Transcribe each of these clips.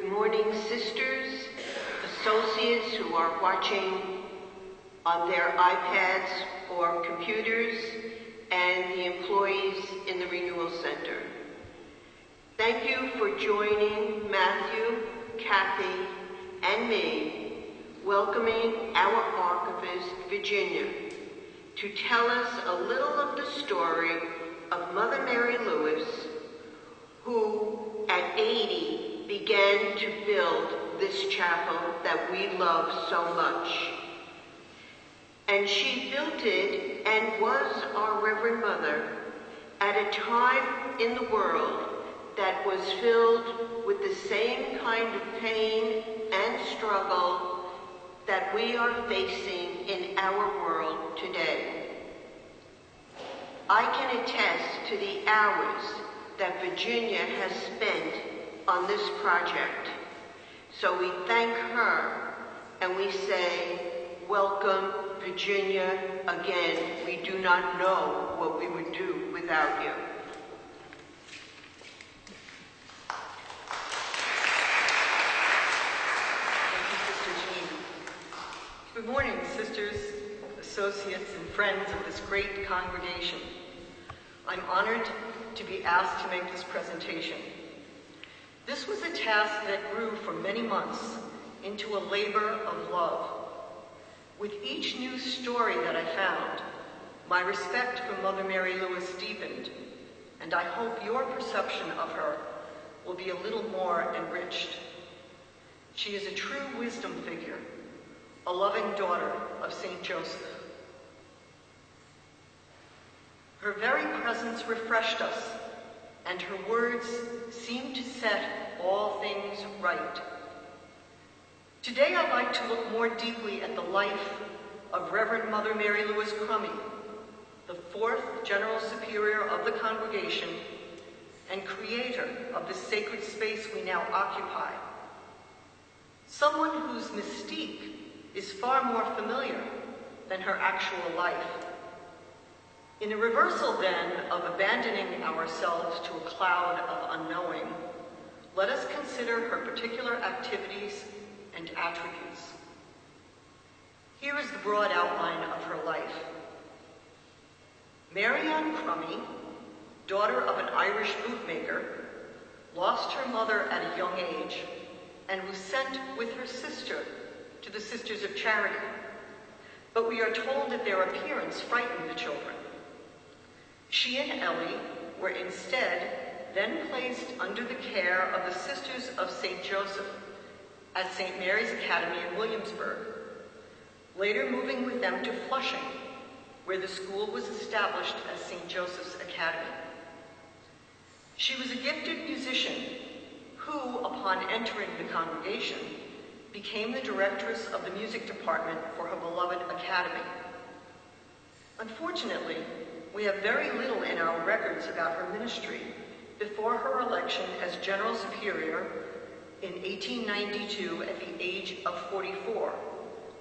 Good morning, sisters, associates who are watching on their iPads or computers, and the employees in the Renewal Center. Thank you for joining Matthew, Kathy, and me, welcoming our archivist, Virginia, to tell us a little of the story of Mother Mary Lewis, who at 80 began to build this chapel that we love so much. And she built it and was our Reverend Mother at a time in the world that was filled with the same kind of pain and struggle that we are facing in our world today. I can attest to the hours that Virginia has spent on this project. So we thank her and we say, welcome, Virginia, again. We do not know what we would do without you. Thank you, Sister Jean. Good morning, sisters, associates, and friends of this great congregation. I'm honored to be asked to make this presentation. This was a task that grew for many months into a labor of love. With each new story that I found, my respect for Mother Mary Lewis deepened, and I hope your perception of her will be a little more enriched. She is a true wisdom figure, a loving daughter of St. Joseph. Her very presence refreshed us, and her words seemed to set all things right. Today I'd like to look more deeply at the life of Reverend Mother Mary Lewis Crummy, the fourth General Superior of the congregation and creator of the sacred space we now occupy. Someone whose mystique is far more familiar than her actual life. In a reversal, then, of abandoning ourselves to a cloud of unknowing, let us consider her particular activities and attributes. Here is the broad outline of her life. Mary Ann Crummy, daughter of an Irish bootmaker, lost her mother at a young age and was sent with her sister to the Sisters of Charity. But we are told that their appearance frightened the children. She and Ellie were instead then placed under the care of the Sisters of St. Joseph at St. Mary's Academy in Williamsburg, later moving with them to Flushing, where the school was established as St. Joseph's Academy. She was a gifted musician who, upon entering the congregation, became the directress of the music department for her beloved academy. Unfortunately, we have very little in our records about her ministry before her election as General Superior in 1892 at the age of 44,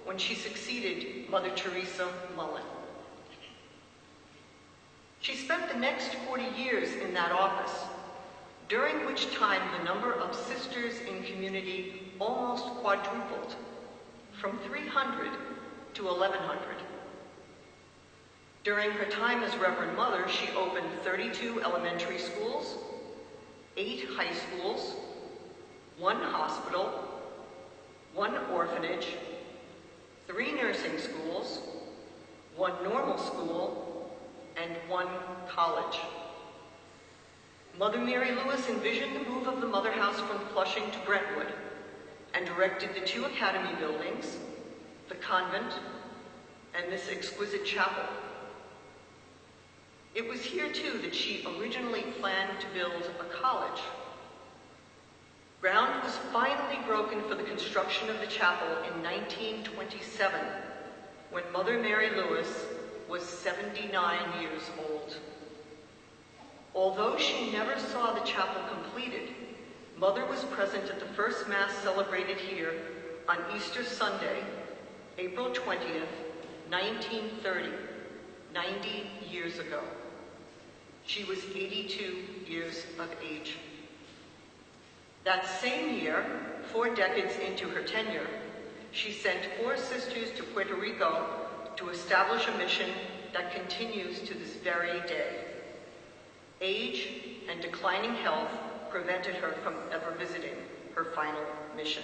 when she succeeded Mother Teresa Mullen. She spent the next 40 years in that office, during which time the number of sisters in community almost quadrupled, from 300 to 1,100. During her time as Reverend Mother, she opened 32 elementary schools, 8 high schools, 1 hospital, 1 orphanage, 3 nursing schools, 1 normal school, and 1 college. Mother Mary Lewis envisioned the move of the Mother House from Flushing to Brentwood and directed the 2 academy buildings, the convent, and this exquisite chapel. It was here, too, that she originally planned to build a college. Ground was finally broken for the construction of the chapel in 1927, when Mother Mary Lewis was 79 years old. Although she never saw the chapel completed, Mother was present at the first Mass celebrated here on Easter Sunday, April 20th, 1930, 90 years ago. She was 82 years of age. That same year, 4 decades into her tenure, she sent 4 sisters to Puerto Rico to establish a mission that continues to this very day. Age and declining health prevented her from ever visiting her final mission.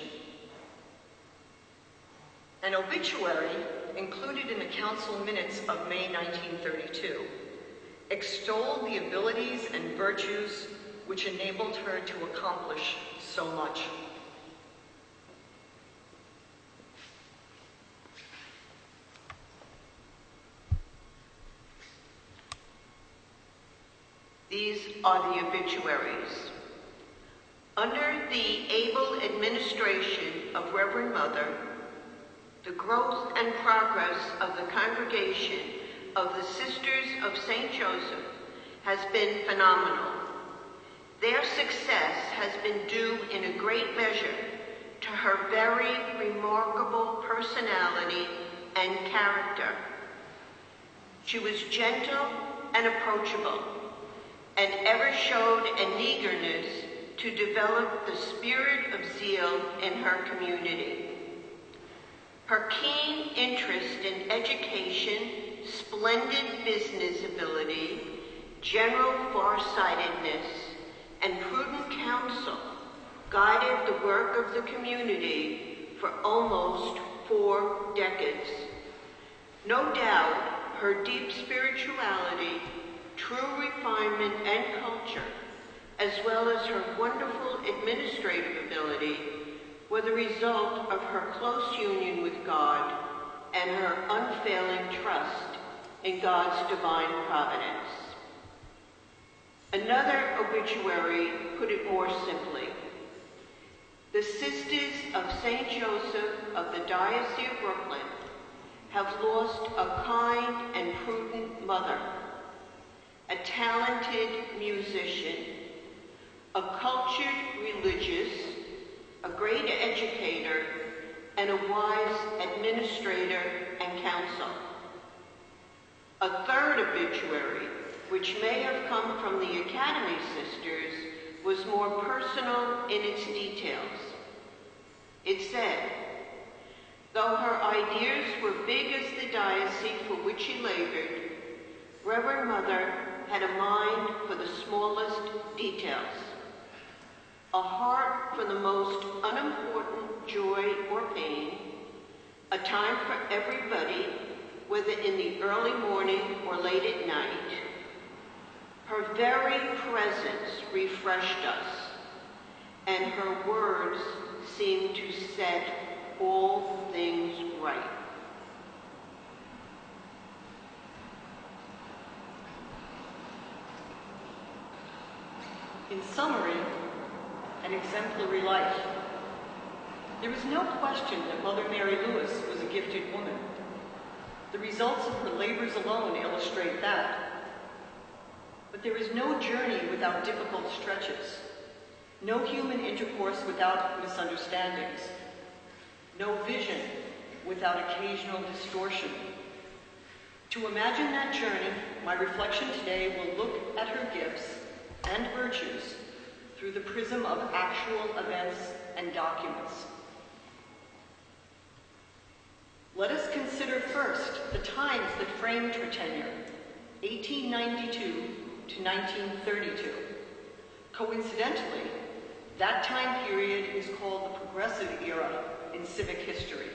An obituary included in the council minutes of May 1932 extolled the abilities and virtues which enabled her to accomplish so much. These are the obituaries. Under the able administration of Reverend Mother, the growth and progress of the congregation of the Sisters of St. Joseph has been phenomenal. Their success has been due in a great measure to her very remarkable personality and character. She was gentle and approachable, and ever showed an eagerness to develop the spirit of zeal in her community. Her keen interest in education, splendid business ability, general farsightedness, and prudent counsel guided the work of the community for almost 4 decades. No doubt, her deep spirituality, true refinement and culture, as well as her wonderful administrative ability, were the result of her close union with God and her unfailing trust in God's divine providence. Another obituary put it more simply. The Sisters of St. Joseph of the Diocese of Brooklyn have lost a kind and prudent mother, a talented musician, a cultured religious, a great educator, and a wise administrator and counsel. A third obituary, which may have come from the Academy Sisters, was more personal in its details. It said, though her ideas were big as the diocese for which she labored, Reverend Mother had a mind for the smallest details, a heart for the most unimportant joy or pain, a time for everybody, whether in the early morning or late at night. Her very presence refreshed us, and her words seemed to set all things right. In summary, an exemplary life. There is no question that Mother Mary Louis was a gifted woman. The results of her labors alone illustrate that. But there is no journey without difficult stretches, no human intercourse without misunderstandings, no vision without occasional distortion. To imagine that journey, my reflection today will look at her gifts and virtues through the prism of actual events and documents. Let us consider first the times that framed her tenure, 1892 to 1932. Coincidentally, that time period is called the Progressive Era in civic history.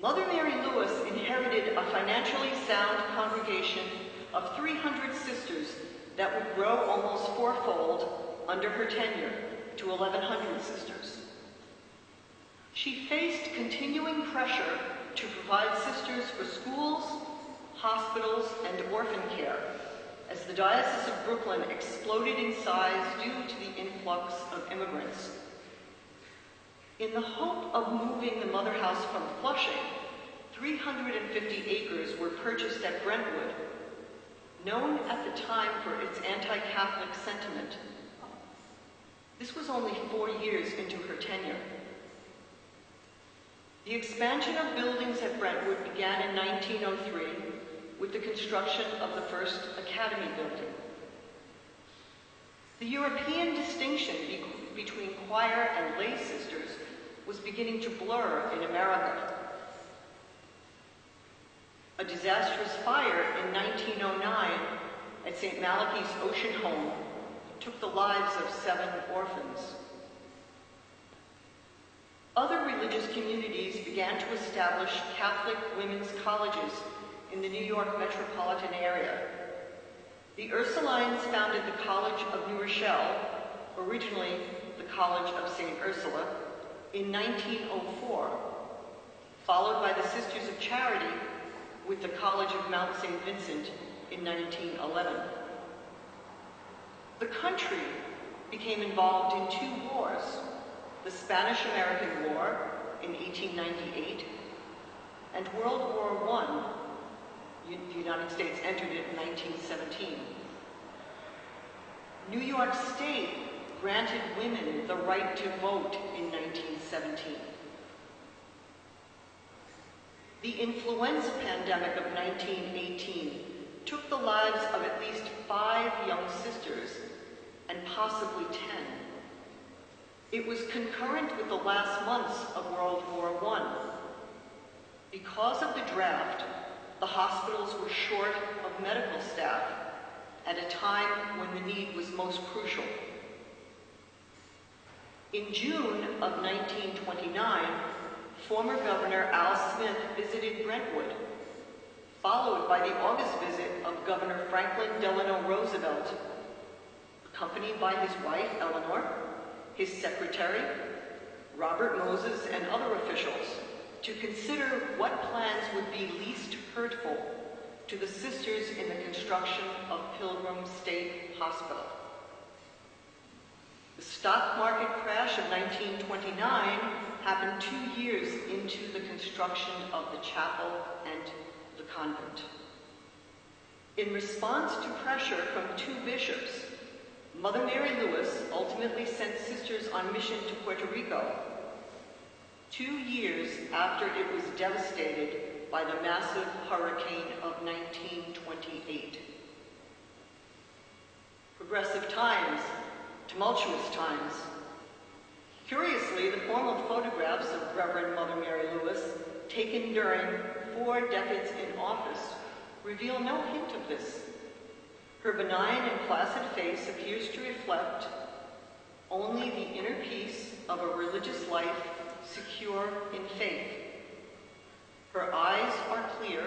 Mother Mary Louis inherited a financially sound congregation of 300 sisters that would grow almost fourfold under her tenure to 1,100 sisters. She faced continuing pressure to provide sisters for schools, hospitals, and orphan care as the Diocese of Brooklyn exploded in size due to the influx of immigrants. In the hope of moving the Mother House from Flushing, 350 acres were purchased at Brentwood, known at the time for its anti-Catholic sentiment. This was only 4 years into her tenure. The expansion of buildings at Brentwood began in 1903 with the construction of the first Academy building. The European distinction between choir and lay sisters was beginning to blur in America. A disastrous fire in 1909 at St. Malachy's Ocean Home took the lives of 7 orphans. Other religious communities began to establish Catholic women's colleges in the New York metropolitan area. The Ursulines founded the College of New Rochelle, originally the College of St. Ursula, in 1904, followed by the Sisters of Charity with the College of Mount St. Vincent in 1911. The country became involved in 2 wars, the Spanish-American War in 1898 and World War I. The United States entered it in 1917. New York State granted women the right to vote in 1917. The influenza pandemic of 1918 took the lives of at least 5 young sisters and possibly 10. It was concurrent with the last months of World War I. Because of the draft, the hospitals were short of medical staff at a time when the need was most crucial. In June of 1929, former Governor Al Smith visited Brentwood, followed by the August visit of Governor Franklin Delano Roosevelt, accompanied by his wife, Eleanor, his secretary, Robert Moses, and other officials, to consider what plans would be least hurtful to the sisters in the construction of Pilgrim State Hospital. The stock market crash of 1929 happened 2 years into the construction of the chapel and the convent. In response to pressure from 2 bishops, Mother Mary Louis ultimately sent sisters on mission to Puerto Rico, 2 years after it was devastated by the massive hurricane of 1928. Progressive times, tumultuous times. Curiously, the formal photographs of Reverend Mother Mary Louis, taken during 4 decades in office, reveal no hint of this. Her benign and placid face appears to reflect only the inner peace of a religious life secure in faith. Her eyes are clear,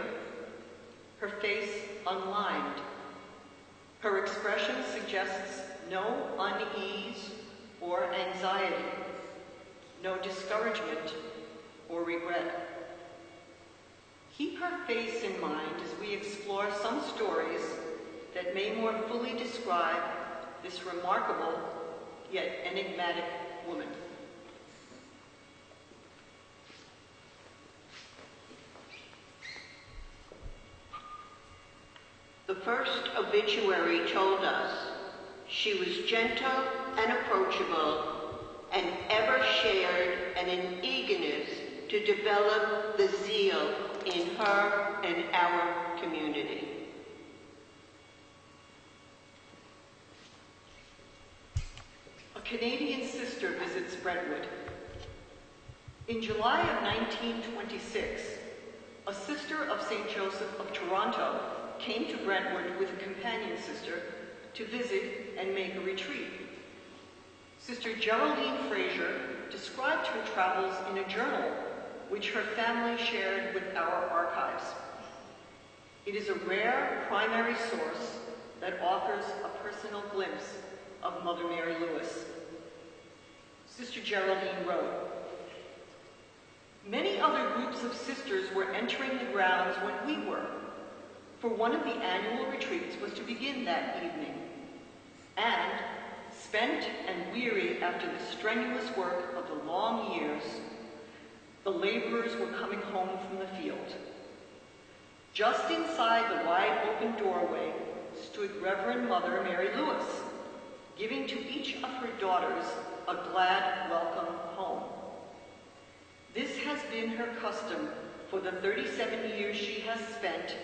her face unlined. Her expression suggests no unease or anxiety, no discouragement or regret. Keep her face in mind as we explore some stories that may more fully describe this remarkable yet enigmatic woman. The first obituary told us she was gentle and approachable and ever shared an eagerness to develop the zeal in her and our community. A Canadian sister visits Brentwood. In July of 1926, a sister of St. Joseph of Toronto came to Brentwood with a companion sister to visit and make a retreat. Sister Geraldine Fraser described her travels in a journal which her family shared with our archives. It is a rare primary source that offers a personal glimpse of Mother Mary Louis. Sister Geraldine wrote, "Many other groups of sisters were entering the grounds when we were, for one of the annual retreats was to begin that evening. And, spent and weary after the strenuous work of the long years, the laborers were coming home from the field. Just inside the wide open doorway stood Reverend Mother Mary Louis, giving to each of her daughters a glad welcome home. This has been her custom for the 37 years she has spent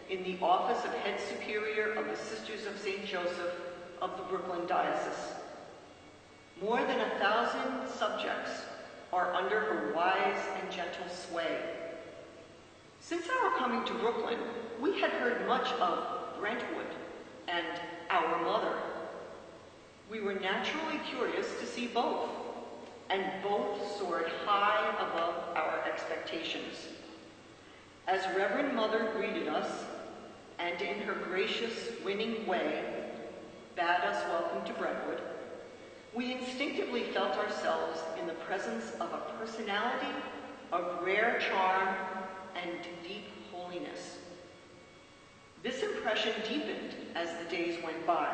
in the office of Head Superior of the Sisters of St. Joseph of the Brooklyn Diocese. More than 1,000 subjects are under her wise and gentle sway. Since our coming to Brooklyn, we had heard much of Brentwood and Our Mother. We were naturally curious to see both, and both soared high above our expectations. As Reverend Mother greeted us, and in her gracious, winning way, bade us welcome to Brentwood, we instinctively felt ourselves in the presence of a personality of rare charm and deep holiness. This impression deepened as the days went by,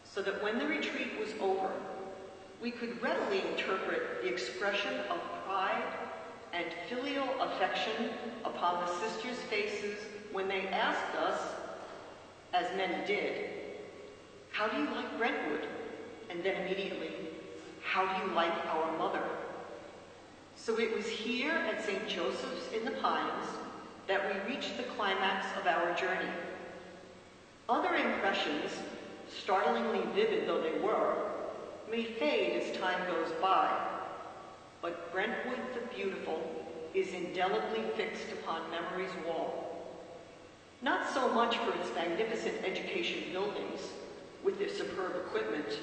so that when the retreat was over, we could readily interpret the expression of pride and filial affection upon the sisters' faces when they asked us, as many did, "How do you like Brentwood?" And then immediately, "How do you like Our Mother?" So it was here at St. Joseph's in the Pines that we reached the climax of our journey. Other impressions, startlingly vivid though they were, may fade as time goes by, but Brentwood the Beautiful is indelibly fixed upon memory's wall. Not so much for its magnificent education buildings with their superb equipment.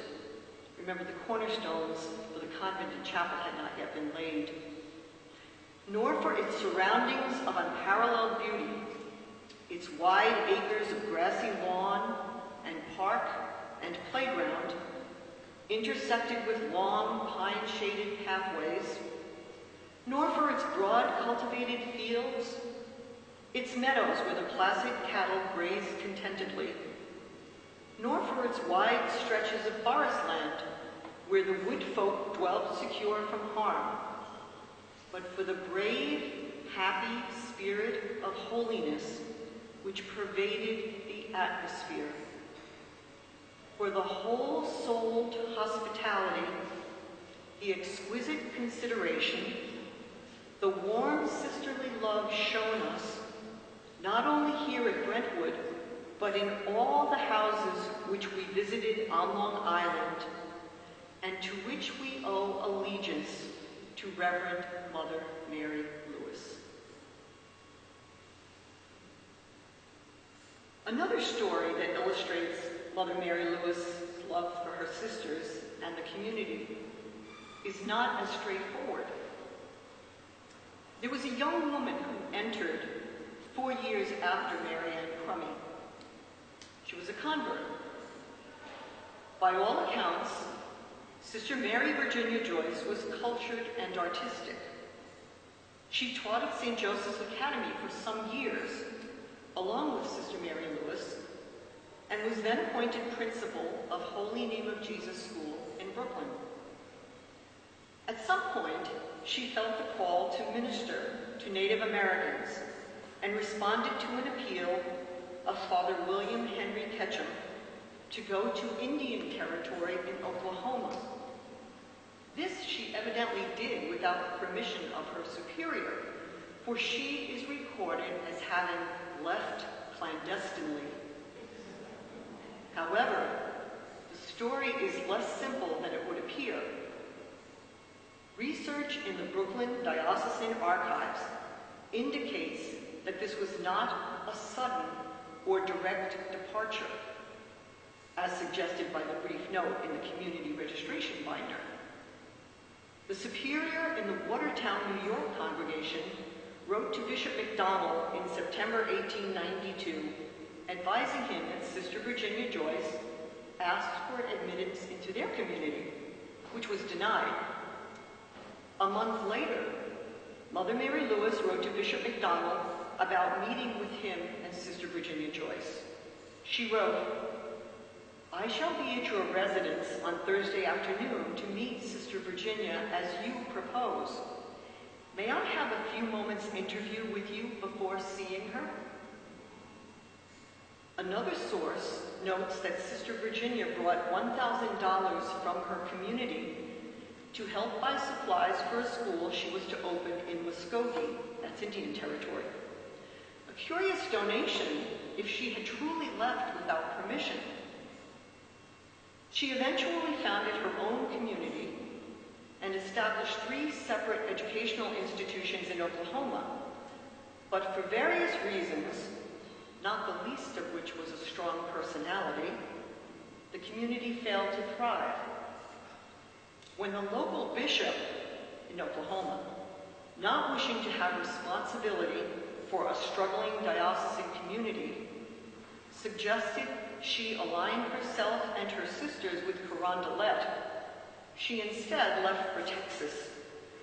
Remember, the cornerstones for the convent and chapel had not yet been laid. Nor for its surroundings of unparalleled beauty, its wide acres of grassy lawn and park and playground, intersected with long pine-shaded pathways, nor for its broad cultivated fields, its meadows where the placid cattle grazed contentedly, nor for its wide stretches of forest land where the wood folk dwelt secure from harm, but for the brave, happy spirit of holiness which pervaded the atmosphere, for the whole-souled hospitality, the exquisite consideration, the warm sisterly love shown us, not only here at Brentwood, but in all the houses which we visited on Long Island, and to which we owe allegiance to Reverend Mother Mary Lewis. Another story that illustrates Mother Mary Lewis' love for her sisters and the community is not as straightforward. There was a young woman who entered 4 years after Mary Ann Crummy. She was a convert. By all accounts, Sister Mary Virginia Joyce was cultured and artistic. She taught at St. Joseph's Academy for some years, along with Sister Mary Lewis, and was then appointed principal of Holy Name of Jesus School in Brooklyn. At some point, she felt the call to minister to Native Americans and responded to an appeal of Father William Henry Ketchum to go to Indian Territory in Oklahoma. This she evidently did without the permission of her superior, for she is recorded as having left clandestinely. However, the story is less simple than it would appear. Research in the Brooklyn Diocesan Archives indicates that this was not a sudden or direct departure, as suggested by the brief note in the community registration binder. The superior in the Watertown, New York congregation wrote to Bishop McDonald in September 1892, advising him that Sister Virginia Joyce asked for admittance into their community, which was denied. A month later, Mother Mary Lewis wrote to Bishop McDonald about meeting with him and Sister Virginia Joyce. She wrote, "I shall be at your residence on Thursday afternoon to meet Sister Virginia as you propose. May I have a few moments' interview with you before seeing her?" Another source notes that Sister Virginia brought $1,000 from her community to help buy supplies for a school she was to open in Muskogee, that's Indian Territory. A curious donation if she had truly left without permission. She eventually founded her own community and established 3 separate educational institutions in Oklahoma, but for various reasons, not the least of which was a strong personality, the community failed to thrive. When the local bishop in Oklahoma, not wishing to have responsibility for a struggling diocesan community, suggested she align herself and her sisters with Carondelet, she instead left for Texas,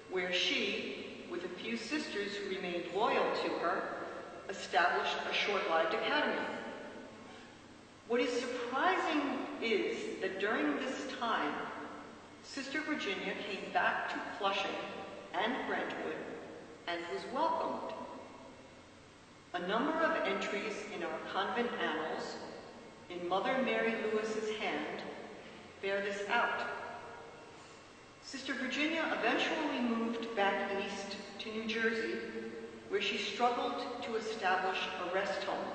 where she, with a few sisters who remained loyal to her, established a short-lived academy. What is surprising is that during this time, Sister Virginia came back to Flushing and Brentwood and was welcomed. A number of entries in our convent annals in Mother Mary Lewis's hand bear this out. Sister Virginia eventually moved back east to New Jersey, where she struggled to establish a rest home.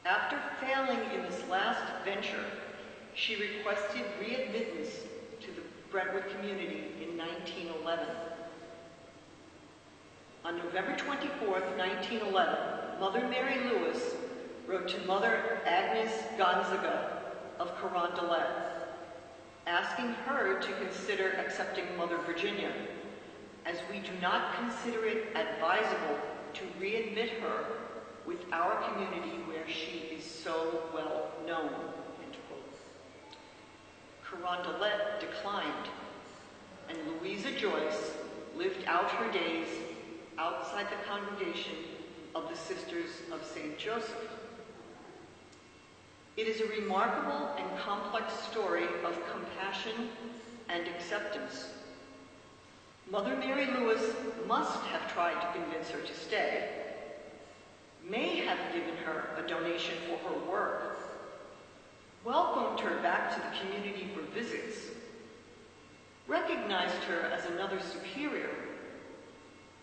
After failing in this last venture, she requested readmittance to the Brentwood community in 1911. On November 24th, 1911, Mother Mary Lewis wrote to Mother Agnes Gonzaga of Carondelet, asking her to consider accepting Mother Virginia, as we do not consider it advisable to readmit her with our community where she is so well known, end quote. Carondelet declined, and Louisa Joyce lived out her days outside the congregation of the Sisters of St. Joseph. It is a remarkable and complex story of compassion and acceptance. Mother Mary Lewis must have tried to convince her to stay, may have given her a donation for her work, welcomed her back to the community for visits, recognized her as another superior,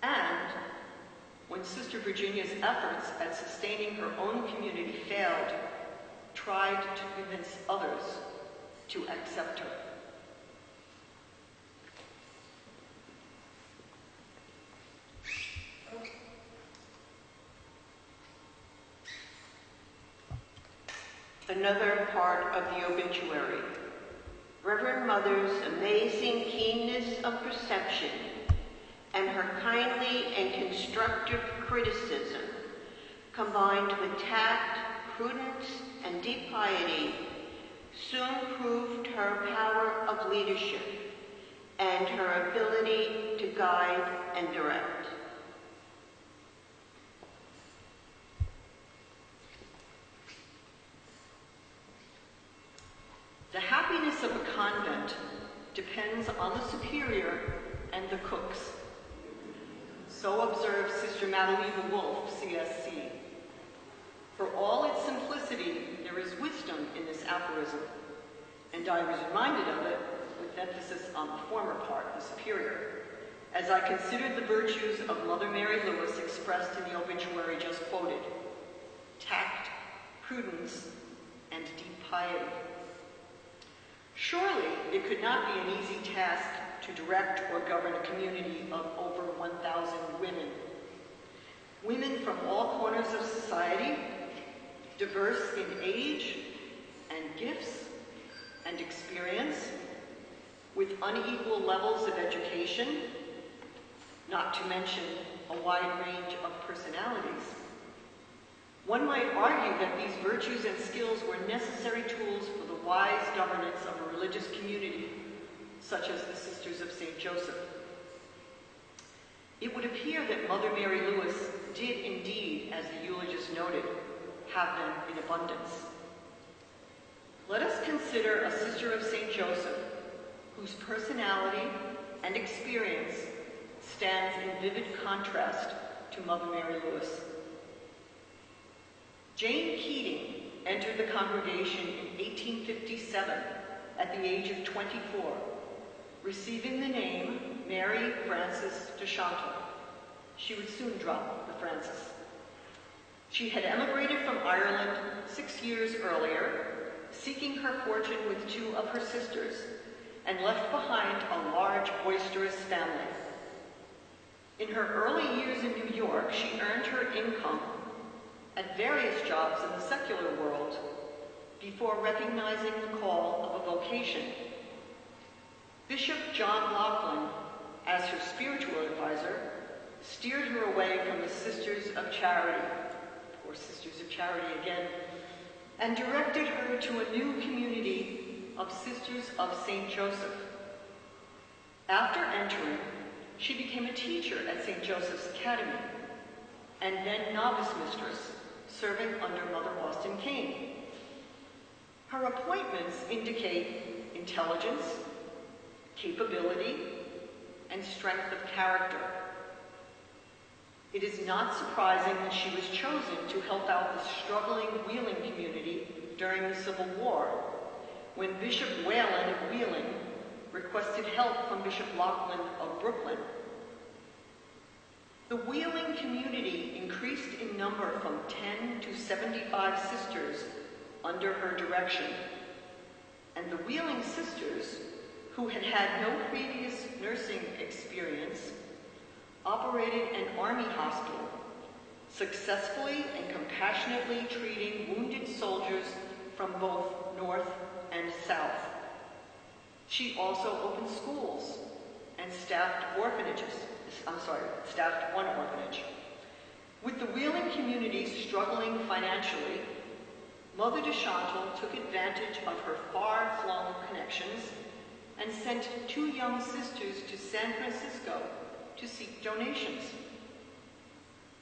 and, when Sister Virginia's efforts at sustaining her own community failed, tried to convince others to accept her. Another part of the obituary. Reverend Mother's amazing keenness of perception and her kindly and constructive criticism, combined with tact, prudence, and deep piety, soon proved her power of leadership and her ability to guide and direct. The happiness of a convent depends on the superior and the cooks. So observes Sister Madalena Wolfe, CSC. For all its simplicity, there is wisdom in this aphorism, and I was reminded of it with emphasis on the former part, the superior, as I considered the virtues of Mother Mary Lewis expressed in the obituary just quoted: tact, prudence, and deep piety. Surely it could not be an easy task to direct or govern a community of over 1,000 women. Women from all corners of society, diverse in age and gifts and experience, with unequal levels of education, not to mention a wide range of personalities. One might argue that these virtues and skills were necessary tools for the wise governance of a religious community, such as the Sisters of St. Joseph. It would appear that Mother Mary Lewis did indeed, as the eulogist noted, have them in abundance. Let us consider a Sister of St. Joseph whose personality and experience stands in vivid contrast to Mother Mary Lewis. Jane Keating entered the congregation in 1857 at the age of 24, receiving the name Mary Frances de Chantal. She would soon drop the Frances. She had emigrated from Ireland 6 years earlier seeking her fortune with two of her sisters, and left behind a large, boisterous family. In her early years in New York, she earned her income at various jobs in the secular world before recognizing the call of a vocation. Bishop John Laughlin, as her spiritual advisor, steered her away from the Sisters of Charity, or Sisters of Charity again, and directed her to a new community of Sisters of St. Joseph. After entering, she became a teacher at St. Joseph's Academy, and then novice mistress, serving under Mother Austin Kane. Her appointments indicate intelligence, capability, and strength of character. It is not surprising that she was chosen to help out the struggling Wheeling community during the Civil War, when Bishop Whalen of Wheeling requested help from Bishop Laughlin of Brooklyn. The Wheeling community increased in number from 10 to 75 sisters under her direction, and the Wheeling sisters, who had had no previous nursing experience, operated an army hospital, successfully and compassionately treating wounded soldiers from both North and South. She also opened schools and staffed one orphanage. With the Wheeling community struggling financially, Mother de Chantal took advantage of her far-flung connections and sent two young sisters to San Francisco to seek donations.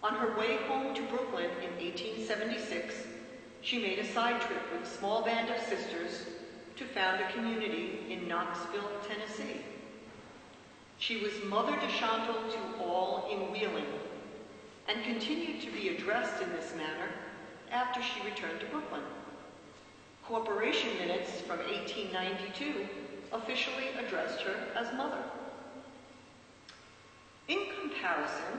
On her way home to Brooklyn in 1876, she made a side trip with a small band of sisters to found a community in Knoxville, Tennessee. She was Mother de Chantal to all in Wheeling, and continued to be addressed in this manner after she returned to Brooklyn. Corporation minutes from 1892 officially addressed her as Mother. In comparison,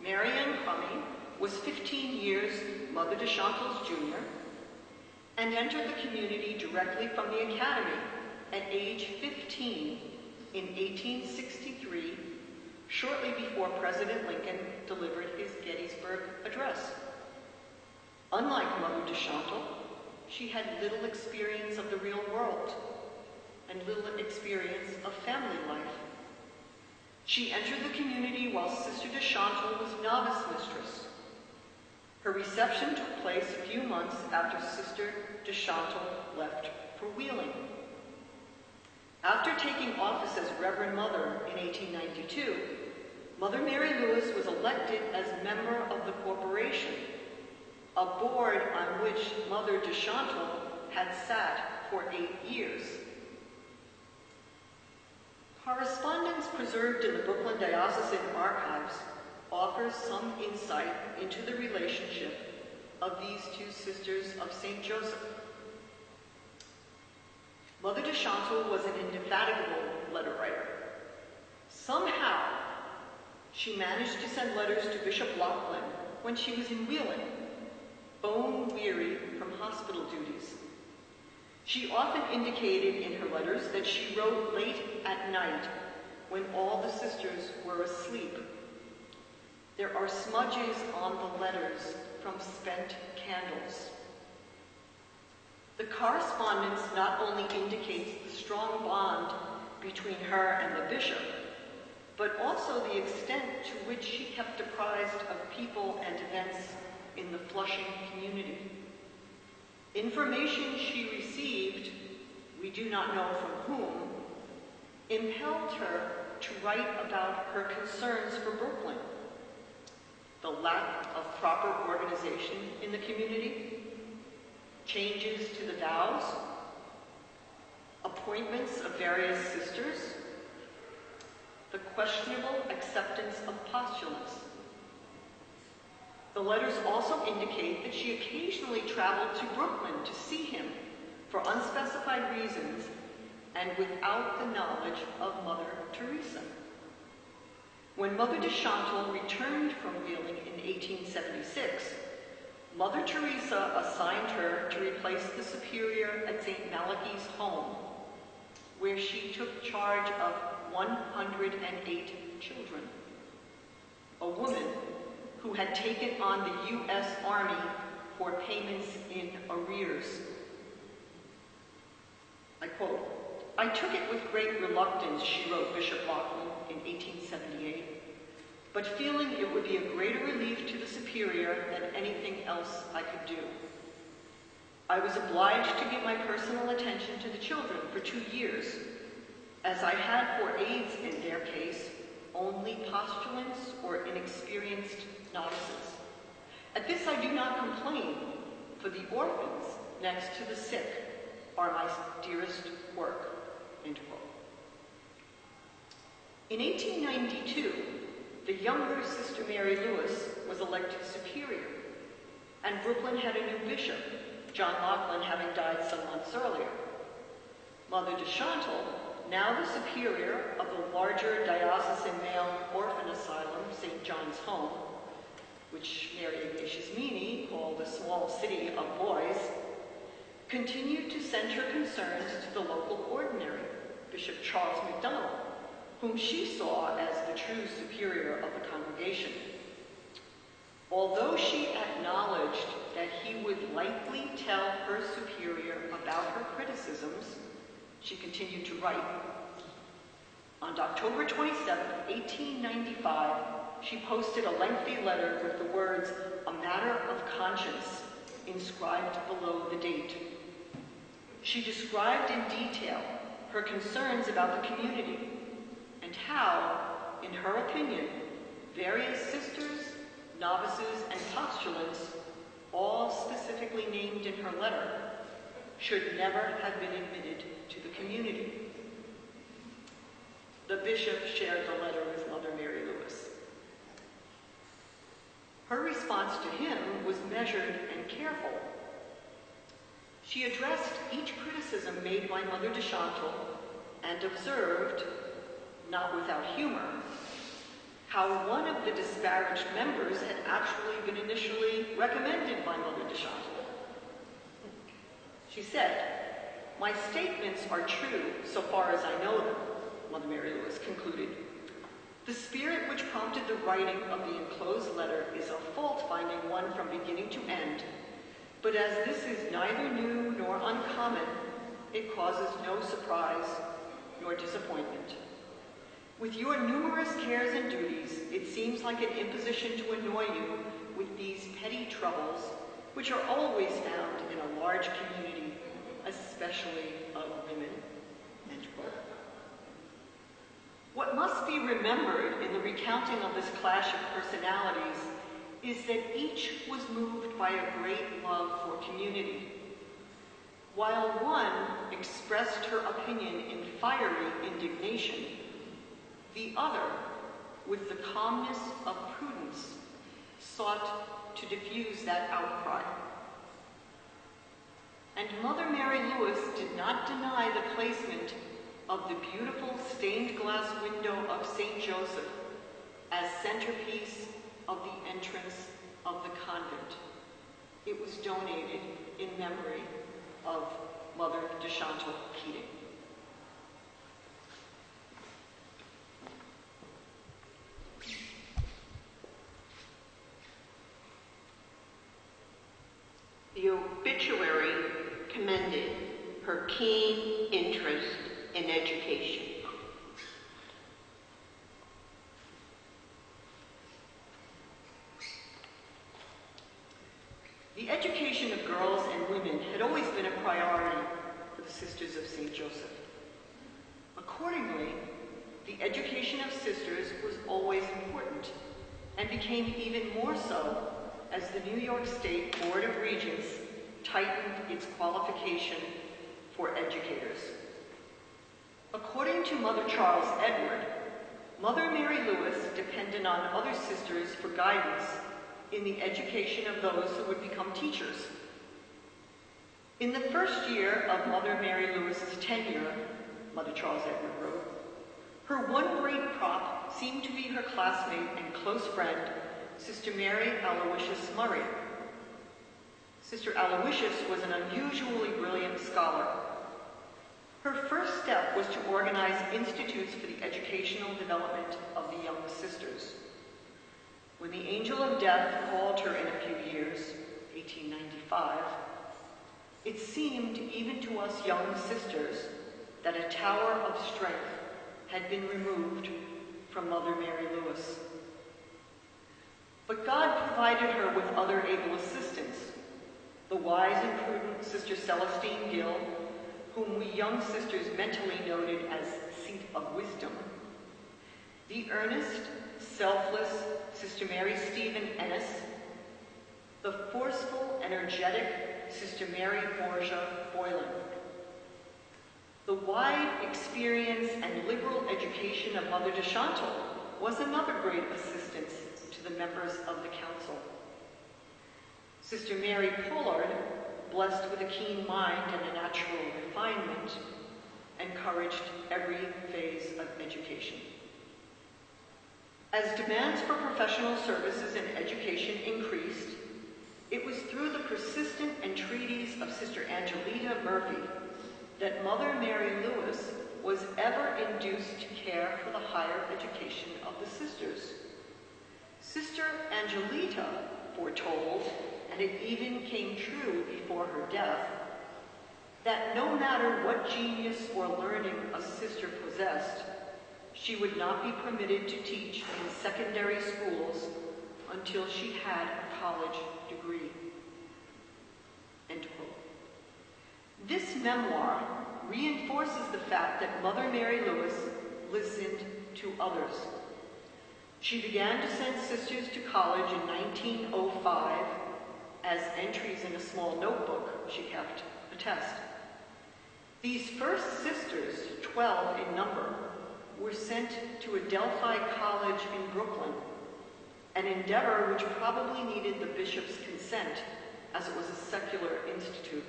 Marianne Crummy was 15 years Mother de Chantal's junior and entered the community directly from the academy at age 15 in 1863, shortly before President Lincoln delivered his Gettysburg Address. Unlike Mother de Chantal, she had little experience of the real world and little experience of family life. She entered the community while Sister de Chantal was novice mistress. Her reception took place a few months after Sister de Chantal left for Wheeling. After taking office as Reverend Mother in 1892, Mother Mary Lewis was elected as member of the corporation, a board on which Mother de Chantal had sat for 8 years. Correspondence preserved in the Brooklyn Diocesan Archives offers some insight into the relationship of these two Sisters of St. Joseph. Mother de Chantal was an indefatigable letter writer. Somehow, she managed to send letters to Bishop Laughlin when she was in Wheeling, bone-weary from hospital duties. She often indicated in her letters that she wrote late at night when all the sisters were asleep. There are smudges on the letters from spent candles. The correspondence not only indicates the strong bond between her and the bishop, but also the extent to which she kept apprised of people and events in the Flushing community. Information she received, we do not know from whom, impelled her to write about her concerns for Brooklyn: the lack of proper organization in the community, changes to the vows, appointments of various sisters, the questionable acceptance of postulates. The letters also indicate that she occasionally traveled to Brooklyn to see him for unspecified reasons and without the knowledge of Mother Teresa. When Mother de Chantal returned from Wheeling in 1876, Mother Teresa assigned her to replace the superior at St. Malachi's home, where she took charge of 108 children. A woman who had taken on the U.S. Army for payments in arrears. I quote, "I took it with great reluctance," she wrote Bishop Laughlin in 1878, "but feeling it would be a greater relief to the superior than anything else I could do. I was obliged to give my personal attention to the children for 2 years, as I had for aides in their case only postulants or inexperienced novices. At this I do not complain, for the orphans next to the sick are my dearest work." End quote. In 1892, the younger Sister Mary Lewis was elected superior, and Brooklyn had a new bishop, John Laughlin having died some months earlier. Mother de Chantal, now the superior of the larger diocesan male orphan asylum, St. John's Home, which Mary Ignatius Mini called the small city of boys, continued to send her concerns to the local ordinary, Bishop Charles MacDonald, whom she saw as the true superior of the congregation. Although she acknowledged that he would likely tell her superior about her criticisms, she continued to write. On October 27, 1895, she posted a lengthy letter with the words, "A matter of conscience," inscribed below the date. She described in detail her concerns about the community and how, in her opinion, various sisters, novices, and postulants, all specifically named in her letter, should never have been admitted to the community. The bishop shared the letter with Mother Mary Lewis. Her response to him was measured and careful. She addressed each criticism made by Mother de Chantal and observed, not without humor, how one of the disparaged members had actually been initially recommended by Mother de Chantal. She said, "My statements are true so far as I know them," Mother Mary Lewis concluded. "The spirit which prompted the writing of the enclosed letter is a fault-finding one from beginning to end, but as this is neither new nor uncommon, it causes no surprise nor disappointment. With your numerous cares and duties, it seems like an imposition to annoy you with these petty troubles, which are always found in a large community, especially of women." End quote. What must be remembered in the recounting of this clash of personalities is that each was moved by a great love for community. While one expressed her opinion in fiery indignation, the other, with the calmness of prudence, sought to diffuse that outcry. And Mother Mary Lewis did not deny the placement of the beautiful stained glass window of St. Joseph as centerpiece of the entrance of the convent. It was donated in memory of Mother de Chantal Keating. The obituary commended her keen interest in education. The education of girls and women had always been a priority for the Sisters of St. Joseph. Accordingly, the education of sisters was always important and became even more so as the New York State Board of Regents tightened its qualification for educators. According to Mother Charles Edward, Mother Mary Lewis depended on other sisters for guidance in the education of those who would become teachers. In the first year of Mother Mary Lewis's tenure, Mother Charles Edward wrote, her one great prop seemed to be her classmate and close friend, Sister Mary Aloysius Murray. Sister Aloysius was an unusually brilliant scholar. Her first step was to organize institutes for the educational development of the young sisters. When the angel of death called her in a few years, 1895, it seemed even to us young sisters that a tower of strength had been removed from Mother Mary Lewis. But God provided her with other able assistants, the wise and prudent Sister Celestine Gill, whom we young sisters mentally noted as Seat of Wisdom, the earnest, selfless Sister Mary Stephen Ennis, the forceful, energetic Sister Mary Borgia Boylan. The wide experience and liberal education of Mother de Chantal was another great assistance to the members of the council. Sister Mary Pollard, blessed with a keen mind and a natural refinement, encouraged every phase of education. As demands for professional services and education increased, it was through the persistent entreaties of Sister Angelita Murphy that Mother Mary Lewis was ever induced to care for the higher education of the sisters. Sister Angelita foretold, and it even came true before her death, that no matter what genius or learning a sister possessed, she would not be permitted to teach in secondary schools until she had a college degree. End quote. This memoir reinforces the fact that Mother Mary Lewis listened to others. She began to send sisters to college in 1905 as entries in a small notebook she kept attest. These first sisters, 12 in number, were sent to Adelphi College in Brooklyn, an endeavor which probably needed the bishop's consent, as it was a secular institute.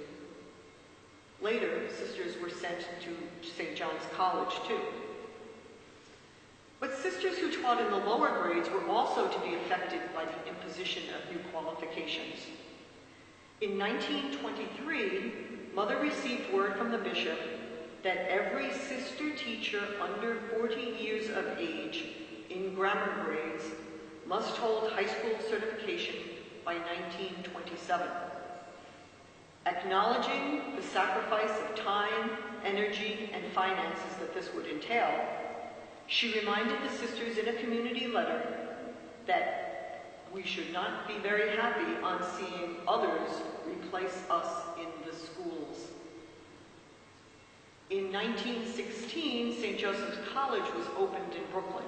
Later, sisters were sent to St. John's College, too. But sisters who taught in the lower grades were also to be affected by the imposition of new qualifications. In 1923, Mother received word from the bishop that every sister teacher under 40 years of age in grammar grades must hold high school certification by 1927. Acknowledging the sacrifice of time, energy, and finances that this would entail, she reminded the sisters in a community letter that we should not be very happy on seeing others replace us in the schools. In 1916, St. Joseph's College was opened in Brooklyn,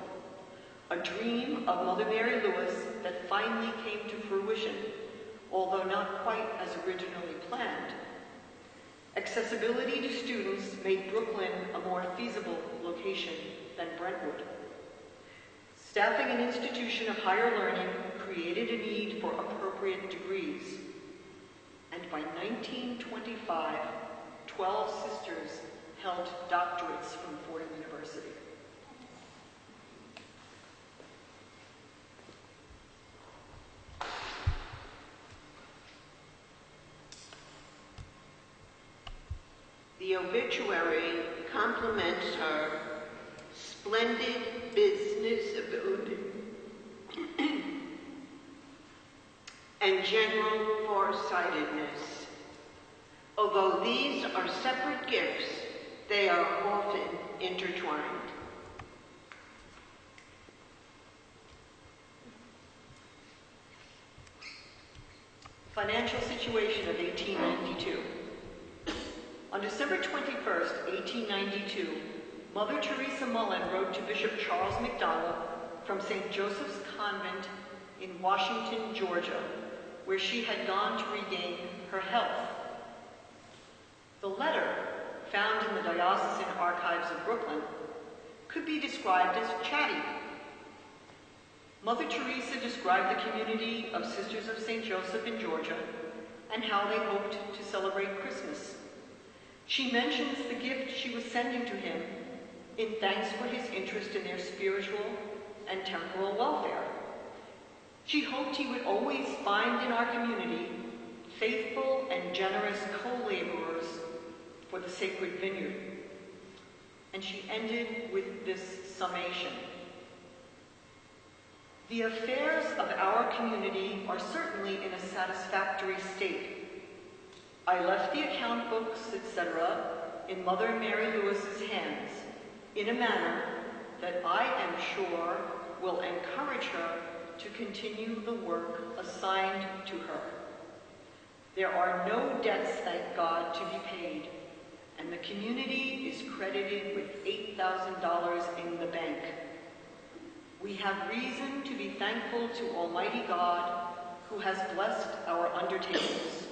a dream of Mother Mary Lewis that finally came to fruition, although not quite as originally planned. Accessibility to students made Brooklyn a more feasible location than Brentwood. Staffing an institution of higher learning created a need for appropriate degrees, and by 1925, 12 sisters held doctorates from Fordham University. The obituary compliments her splendid business ability and general foresightedness. Although these are separate gifts, they are often intertwined. Financial situation of 1892. On December 21st, 1892, Mother Teresa Mullen wrote to Bishop Charles McDonald from St. Joseph's Convent in Washington, Georgia, where she had gone to regain her health. The letter, found in the diocesan archives of Brooklyn, could be described as chatty. Mother Teresa described the community of Sisters of St. Joseph in Georgia and how they hoped to celebrate Christmas. She mentions the gift she was sending to him in thanks for his interest in their spiritual and temporal welfare. She hoped he would always find in our community faithful and generous co-laborers for the sacred vineyard. And she ended with this summation. The affairs of our community are certainly in a satisfactory state. I left the account books, etc., in Mother Mary Lewis's hands in a manner that I am sure will encourage her to continue the work assigned to her. There are no debts, thank God, to be paid, and the community is credited with $8,000 in the bank. We have reason to be thankful to Almighty God, who has blessed our undertakings.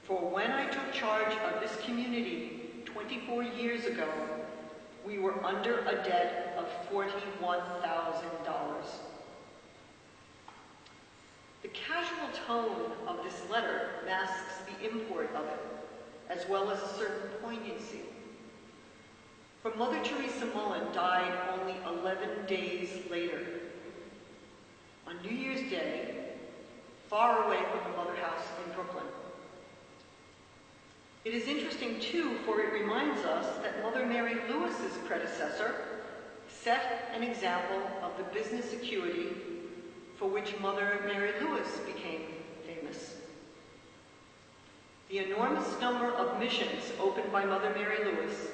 For when I took charge of this community 24 years ago, we were under a debt of $41,000. The casual tone of this letter masks the import of it, as well as a certain poignancy. For Mother Teresa Mullen died only 11 days later, on New Year's Day, far away from the Mother House in Brooklyn. It is interesting, too, for it reminds us that Mother Mary Lewis's predecessor set an example of the business acuity for which Mother Mary Lewis became famous. The enormous number of missions opened by Mother Mary Lewis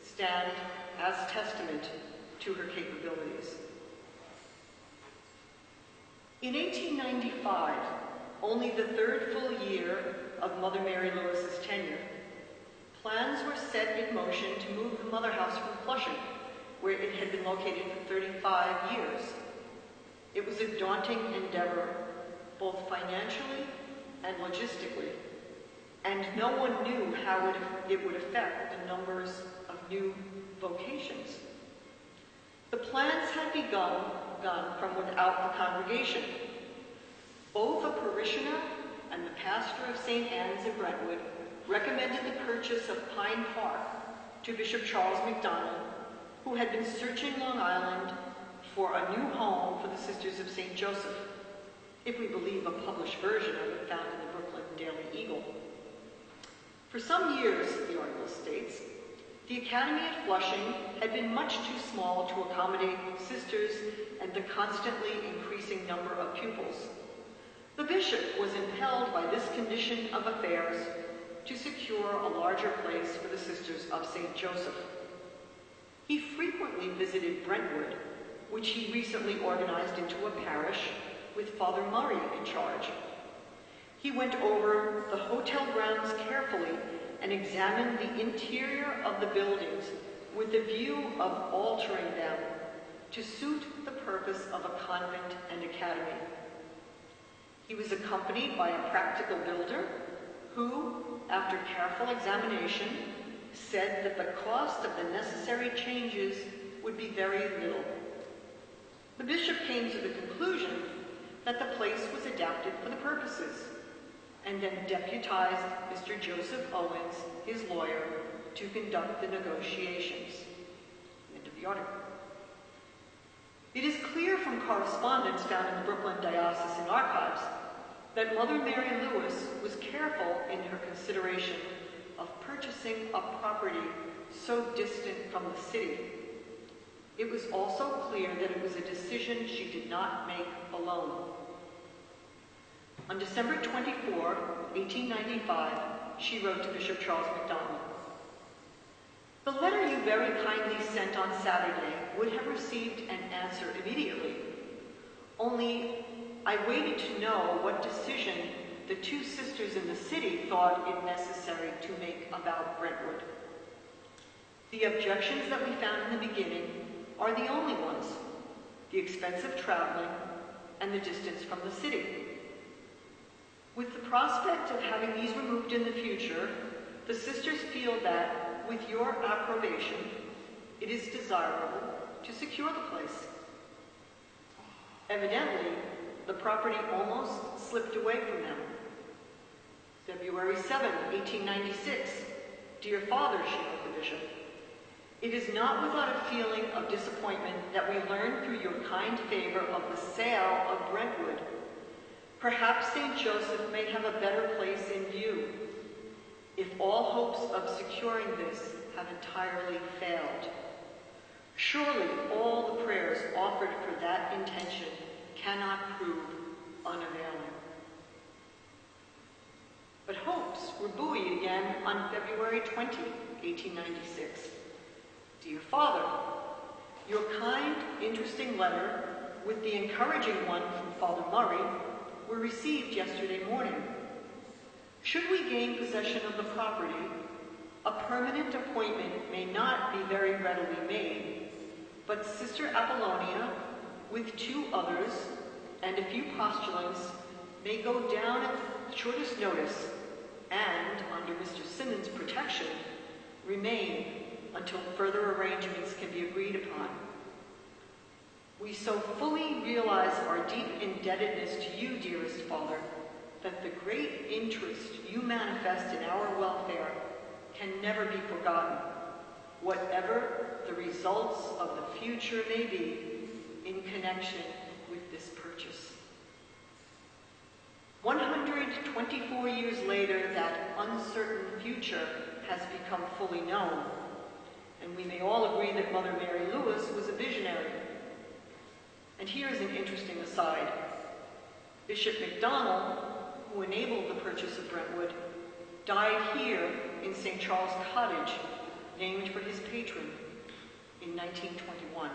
stand as testament to her capabilities. In 1895, only the third full year of Mother Mary Lewis's tenure, plans were set in motion to move the Mother House from Flushing, where it had been located for 35 years. It was a daunting endeavor, both financially and logistically, and no one knew how it would affect the numbers of new vocations. The plans had begun from without the congregation. Both a parishioner and the pastor of St. Anne's in Brentwood recommended the purchase of Pine Park to Bishop Charles MacDonald, who had been searching Long Island for a new home for the Sisters of St. Joseph, if we believe a published version of it found in the Brooklyn Daily Eagle. For some years, the article states, the Academy at Flushing had been much too small to accommodate sisters and the constantly increasing number of pupils. The bishop was impelled by this condition of affairs to secure a larger place for the Sisters of St. Joseph. He frequently visited Brentwood, which he recently organized into a parish with Father Murray in charge. He went over the hotel grounds carefully and examined the interior of the buildings with the view of altering them to suit the purpose of a convent and academy. He was accompanied by a practical builder who, after careful examination, said that the cost of the necessary changes would be very little. The bishop came to the conclusion that the place was adapted for the purposes, and then deputized Mr. Joseph Owens, his lawyer, to conduct the negotiations. End of the article. It is clear from correspondence found in the Brooklyn Diocesan Archives that Mother Mary Lewis was careful in her consideration of purchasing a property so distant from the city. It was also clear that it was a decision she did not make alone. On December 24, 1895, she wrote to Bishop Charles MacDonald, "The letter you very kindly sent on Saturday would have received an answer immediately. Only I waited to know what decision the two sisters in the city thought it necessary to make about Brentwood. The objections that we found in the beginning are the only ones: the expense of traveling and the distance from the city. With the prospect of having these removed in the future, the sisters feel that, with your approbation, it is desirable to secure the place." Evidently, the property almost slipped away from them. February 7, 1896, "Dear Father," she wrote the bishop, "it is not without a feeling of disappointment that we learn through your kind favor of the sale of Brentwood. Perhaps St. Joseph may have a better place in view, if all hopes of securing this have entirely failed. Surely all the prayers offered for that intention cannot prove unavailing. But hopes were buoyed again on February 20, 1896. Dear Father, your kind, interesting letter with the encouraging one from Father Murray were received yesterday morning. Should we gain possession of the property, a permanent appointment may not be very readily made, but Sister Apollonia, with 2 others and a few postulants, may go down at the shortest notice and, under Mr. Simmons' protection, remain until further arrangements can be agreed upon. We so fully realize our deep indebtedness to you, dearest Father, that the great interest you manifest in our welfare can never be forgotten, whatever the results of the future may be in connection with this purchase. 124 years later, that uncertain future has become fully known, and we may all agree that Mother Mary Lewis was a visionary. And here is an interesting aside. Bishop MacDonald, who enabled the purchase of Brentwood, died here in St. Charles Cottage, named for his patron, in 1921.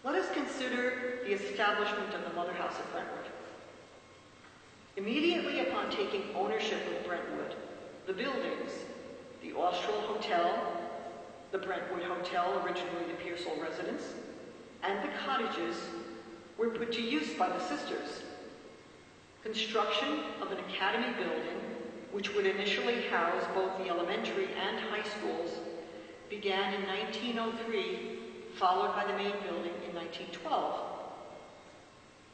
Let us consider the establishment of the Mother House at Brentwood. Immediately upon taking ownership of Brentwood, the buildings, the Austral Hotel, the Brentwood Hotel, originally the Pearsall residence, and the cottages were put to use by the sisters. Construction of an academy building, which would initially house both the elementary and high schools, began in 1903, followed by the main building in 1912.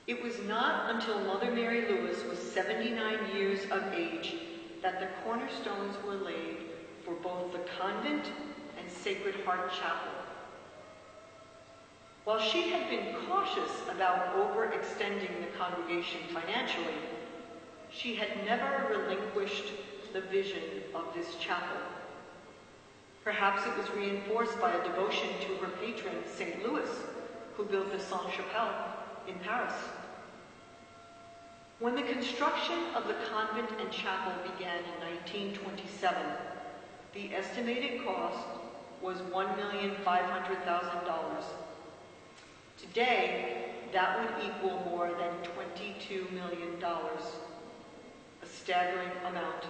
It was not until Mother Mary Lewis was 79 years of age that the cornerstones were laid for both the convent and Sacred Heart Chapel. While she had been cautious about overextending the congregation financially, she had never relinquished the vision of this chapel. Perhaps it was reinforced by a devotion to her patron, St. Louis, who built the Sainte-Chapelle in Paris. When the construction of the convent and chapel began in 1927, the estimated cost was $1,500,000. Today, that would equal more than $22 million, a staggering amount.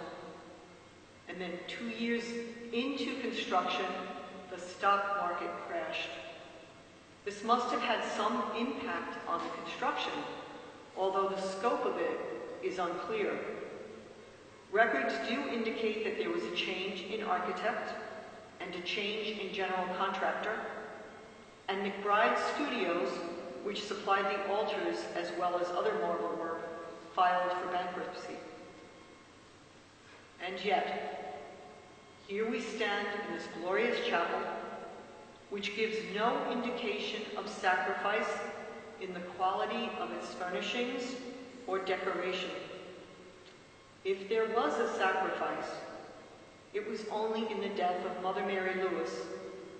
And then 2 years into construction, the stock market crashed. This must have had some impact on the construction, although the scope of it is unclear. Records do indicate that there was a change in architect and a change in general contractor, and McBride Studios, which supplied the altars as well as other marble work, filed for bankruptcy. And yet, here we stand in this glorious chapel, which gives no indication of sacrifice in the quality of its furnishings or decoration. If there was a sacrifice, it was only in the death of Mother Mary Lewis,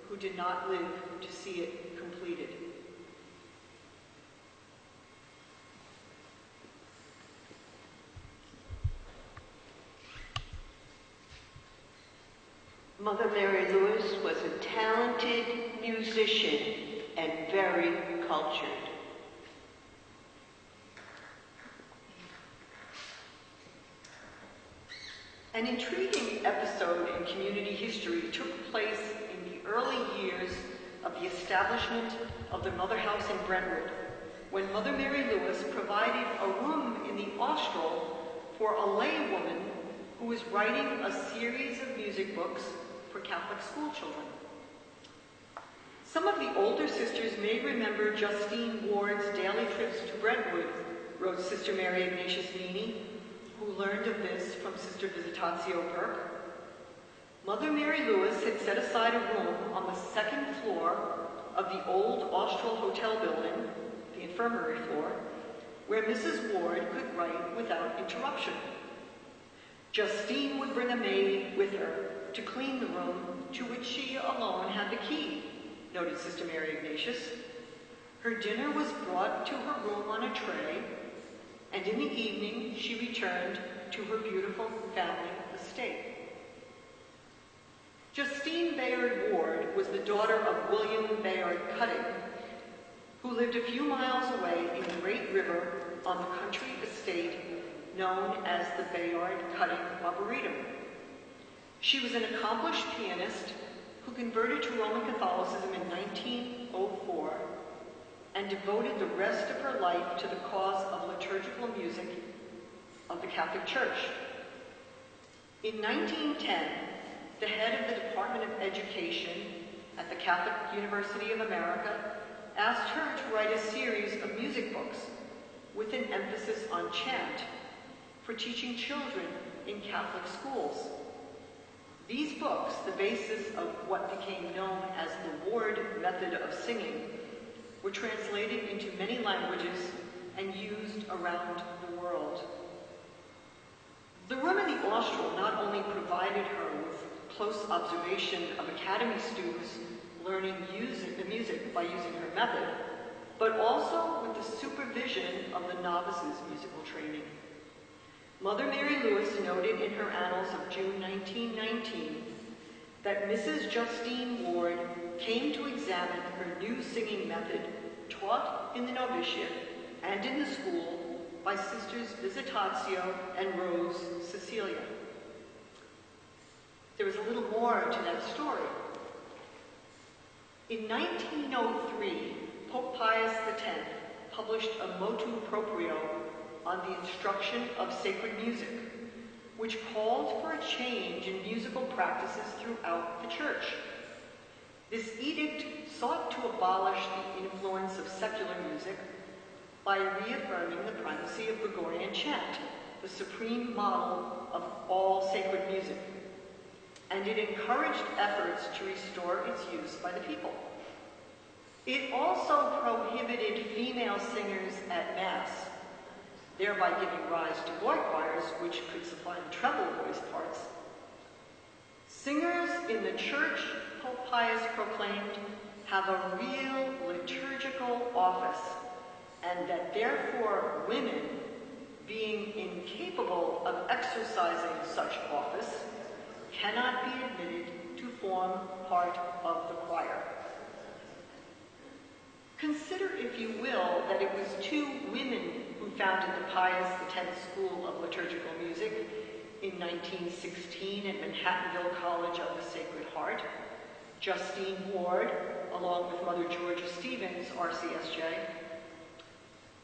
who did not live to see it completed. Mother Mary Lewis was a talented musician and very cultured. An intriguing episode in community history took place in the early years of the establishment of the Mother House in Brentwood, when Mother Mary Lewis provided a room in the Austral for a laywoman who was writing a series of music books for Catholic school children. Some of the older sisters may remember Justine Ward's daily trips to Brentwood, wrote Sister Mary Ignatius Meany, who learned of this from Sister Visitatio Burke. Mother Mary Lewis had set aside a room on the second floor of the old Austral Hotel building, the infirmary floor, where Mrs. Ward could write without interruption. Justine would bring a maid with her to clean the room to which she alone had the key, noted Sister Mary Ignatius. Her dinner was brought to her room on a tray, and in the evening she returned to her beautiful family estate. Justine Bayard Ward was the daughter of William Bayard Cutting, who lived a few miles away in Great River on the country estate known as the Bayard Cutting Arboretum. She was an accomplished pianist who converted to Roman Catholicism in 1904 and devoted the rest of her life to the cause of liturgical music of the Catholic Church. In 1910, the head of the Department of Education at the Catholic University of America asked her to write a series of music books with an emphasis on chant for teaching children in Catholic schools. These books, the basis of what became known as the Ward method of singing, were translated into many languages and used around the world. The room in the Austral not only provided her with close observation of academy students learning the music by using her method, but also with the supervision of the novices' musical training. Mother Mary Lewis noted in her annals of June 1919 that Mrs. Justine Ward came to examine her new singing method taught in the novitiate and in the school by Sisters Visitatio and Rose Cecilia. There was a little more to that story. In 1903, Pope Pius X published a motu proprio on the instruction of sacred music, which called for a change in musical practices throughout the Church. This edict sought to abolish the influence of secular music by reaffirming the primacy of Gregorian chant, the supreme model of all sacred music, and it encouraged efforts to restore its use by the people. It also prohibited female singers at Mass, thereby giving rise to boy choirs, which could supply the treble voice parts. Singers in the Church, Pope Pius proclaimed, have a real liturgical office, and that therefore women, being incapable of exercising such office, cannot be admitted to form part of the choir. Consider, if you will, that it was two women who founded the Pius X School of Liturgical Music in 1916 at Manhattanville College of the Sacred Heart, Justine Ward, along with Mother Georgia Stevens, RCSJ.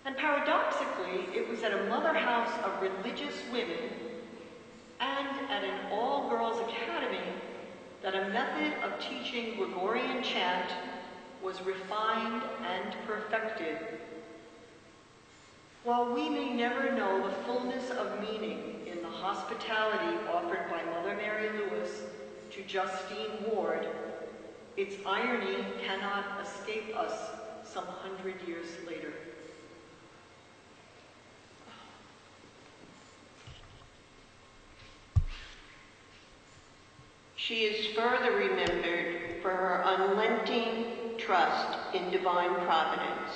And paradoxically, it was at a mother house of religious women and at an all-girls academy that a method of teaching Gregorian chant was refined and perfected. While we may never know the fullness of meaning in the hospitality offered by Mother Mary Lewis to Justine Ward, its irony cannot escape us some 100 years later. She is further remembered for her unrelenting trust in divine providence.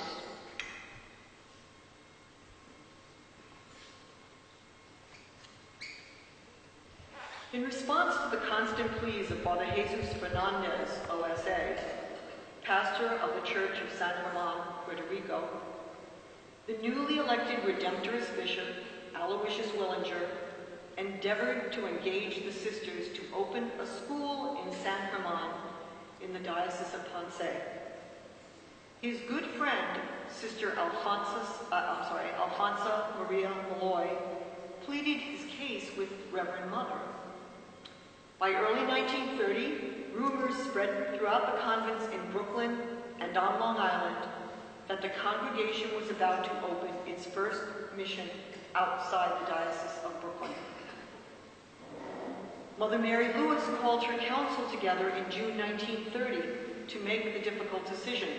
In response to the constant pleas of Father Jesus Fernandez, OSA, pastor of the Church of San Germán, Puerto Rico, the newly elected Redemptorist Bishop, Aloysius Willinger, endeavored to engage the sisters to open a school in San Germán in the Diocese of Ponce. His good friend, Sister Alfonsa Maria Malloy, pleaded his case with Reverend Mother. By early 1930, rumors spread throughout the convents in Brooklyn and on Long Island that the congregation was about to open its first mission outside the Diocese of Brooklyn. Mother Mary Lewis called her council together in June 1930 to make the difficult decision.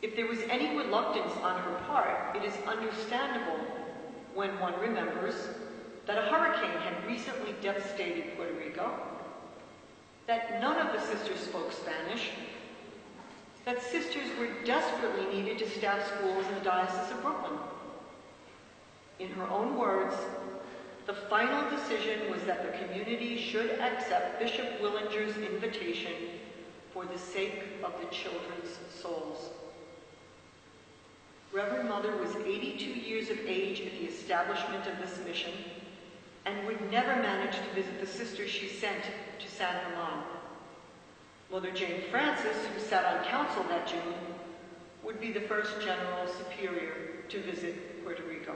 If there was any reluctance on her part, it is understandable when one remembers that a hurricane had recently devastated Puerto Rico, that none of the sisters spoke Spanish, that sisters were desperately needed to staff schools in the Diocese of Brooklyn. In her own words, the final decision was that the community should accept Bishop Willinger's invitation for the sake of the children's souls. Reverend Mother was 82 years of age at the establishment of this mission and would never manage to visit the sisters she sent to San German. Mother Jane Francis, who sat on council that June, would be the first General Superior to visit Puerto Rico.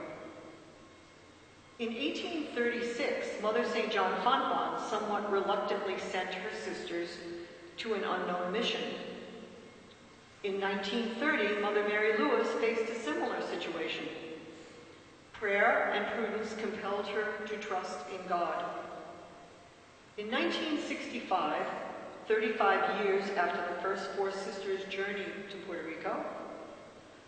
In 1836, Mother St. John Fonfon somewhat reluctantly sent her sisters to an unknown mission. In 1930, Mother Mary Louis faced a similar situation. Prayer and prudence compelled her to trust in God. In 1965, 35 years after the first four sisters' journey to Puerto Rico,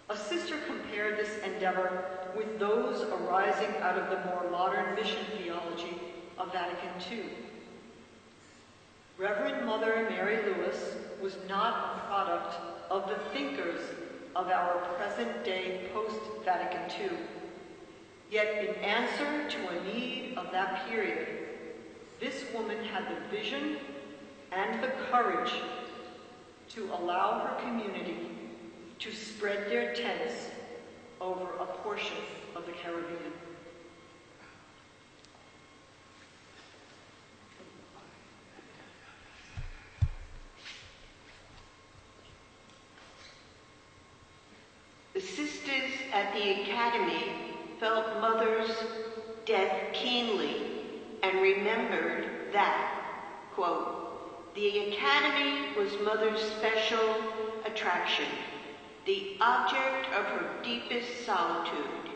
a sister compared this endeavor with those arising out of the more modern mission theology of Vatican II. Reverend Mother Mary Louis was not a product of the thinkers of our present-day post-Vatican II. Yet in answer to a need of that period, this woman had the vision and the courage to allow her community to spread their tents over a portion of the Caribbean. The sisters at the Academy felt Mother's death keenly and remembered that, quote, the Academy was Mother's special attraction, the object of her deepest solitude.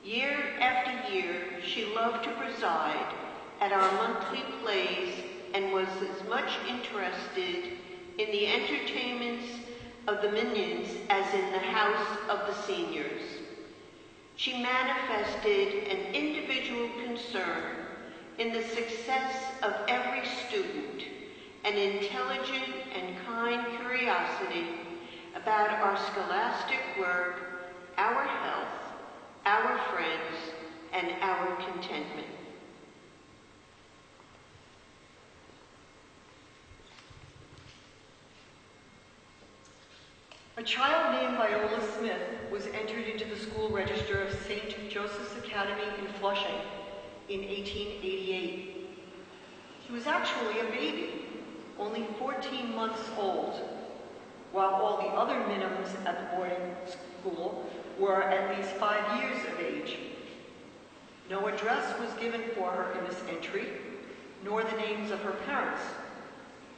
Year after year, she loved to preside at our monthly plays and was as much interested in the entertainments of the minions as in the house of the seniors. She manifested an individual concern in the success of every student, an intelligent and kind curiosity about our scholastic work, our health, our friends, and our contentment. A child named Viola Smith was entered into the school register of St. Joseph's Academy in Flushing in 1888. She was actually a baby, only 14 months old, while all the other minims at the boarding school were at least 5 years of age. No address was given for her in this entry, nor the names of her parents,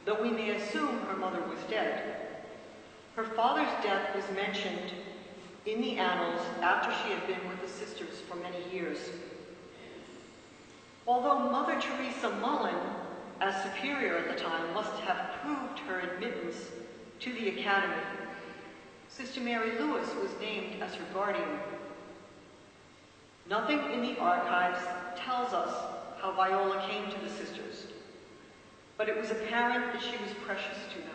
though we may assume her mother was dead. Her father's death was mentioned in the annals after she had been with the sisters for many years. Although Mother Teresa Mullen, as superior at the time, must have proved her admittance to the Academy, Sister Mary Louis was named as her guardian. Nothing in the archives tells us how Viola came to the sisters, but it was apparent that she was precious to them.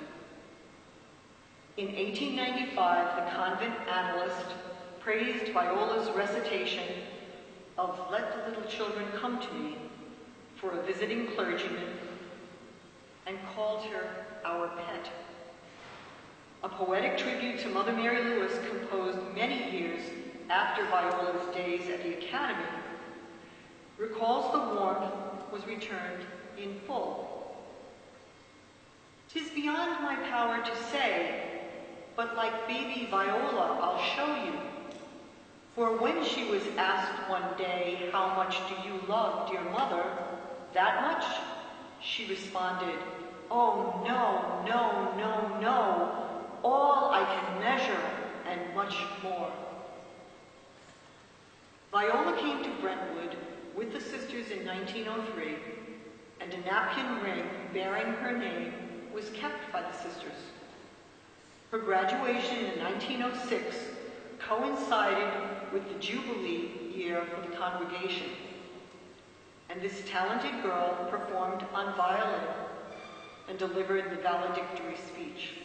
In 1895, the convent annalist praised Viola's recitation of "Let the Little Children Come to Me" for a visiting clergyman and called her our pet. A poetic tribute to Mother Mary Louis, composed many years after Viola's days at the Academy, recalls the warmth was returned in full. "'Tis beyond my power to say, but like baby Viola, I'll show you. For when she was asked one day, how much do you love, dear mother? That much? She responded, oh, no, no, no, no, all I can measure and much more." Viola came to Brentwood with the sisters in 1903, and a napkin ring bearing her name was kept by the sisters. Her graduation in 1906 coincided with the Jubilee year for the congregation, and this talented girl performed on violin and delivered the valedictory speech.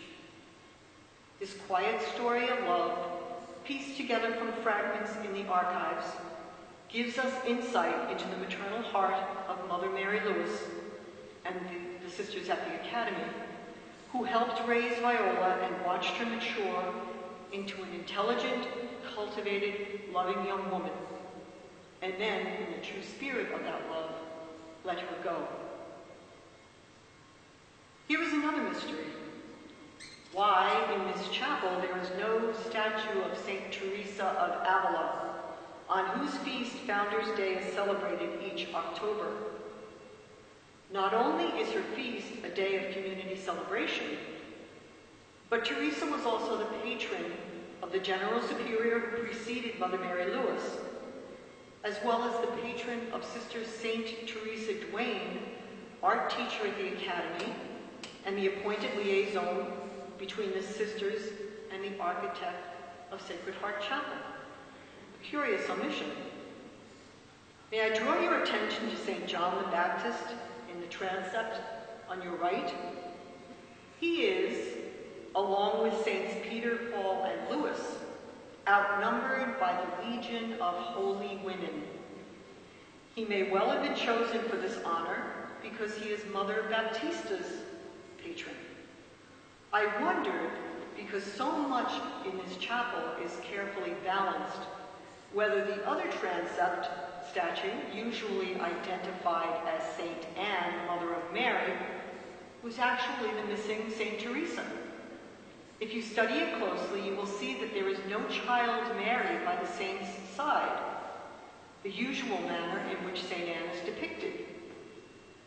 This quiet story of love, pieced together from fragments in the archives, gives us insight into the maternal heart of Mother Mary Lewis and the sisters at the Academy, who helped raise Viola and watched her mature into an intelligent, cultivated, loving young woman, and then, in the true spirit of that love, let her go. Here is another mystery. Why, in this chapel, there is no statue of St. Teresa of Avila, on whose feast Founders' Day is celebrated each October? Not only is her feast a day of community celebration, but Teresa was also the patron of the General Superior who preceded Mother Mary Lewis, as well as the patron of Sister St. Teresa Duane, art teacher at the Academy, and the appointed liaison between the sisters and the architect of Sacred Heart Chapel. A curious omission. May I draw your attention to St. John the Baptist in the transept on your right? He is, along with Saints Peter, Paul, and Louis, outnumbered by the legion of holy women. He may well have been chosen for this honor because he is Mother Baptista's patron. I wondered, because so much in this chapel is carefully balanced, whether the other transept statue, usually identified as Saint Anne, Mother of Mary, was actually the missing Saint Teresa. If you study it closely, you will see that there is no child Mary by the saint's side, the usual manner in which Saint Anne is depicted.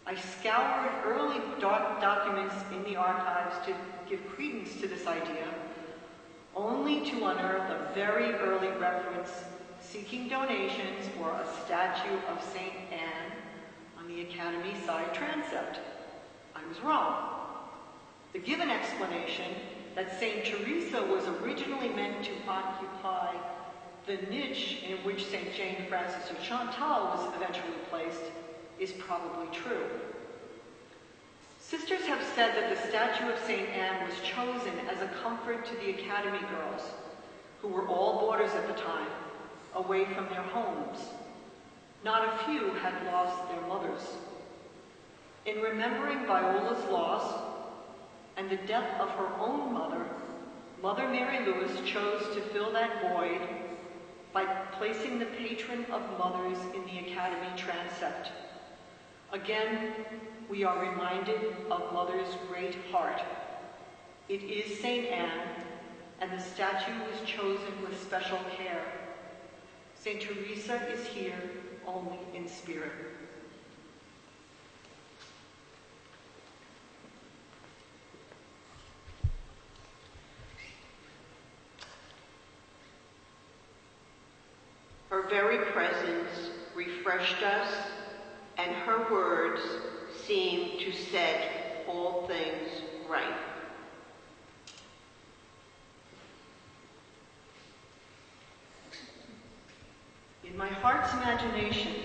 I scoured early documents in the archives to give credence to this idea, only to unearth a very early reference seeking donations for a statue of Saint Anne on the Academy side transept. I was wrong. The given explanation that Saint Teresa was originally meant to occupy the niche in which Saint Jane Frances of Chantal was eventually placed is probably true. Sisters have said that the statue of Saint Anne was chosen as a comfort to the Academy girls, who were all boarders at the time, away from their homes. Not a few had lost their mothers. In remembering Viola's loss and the death of her own mother, Mother Mary Lewis chose to fill that void by placing the patron of mothers in the Academy transept. Again, we are reminded of Mother's great heart. It is Saint Anne, and the statue was chosen with special care. Saint Teresa is here only in spirit. Her very presence refreshed us, and her words seemed to set all things right. In my heart's imagination,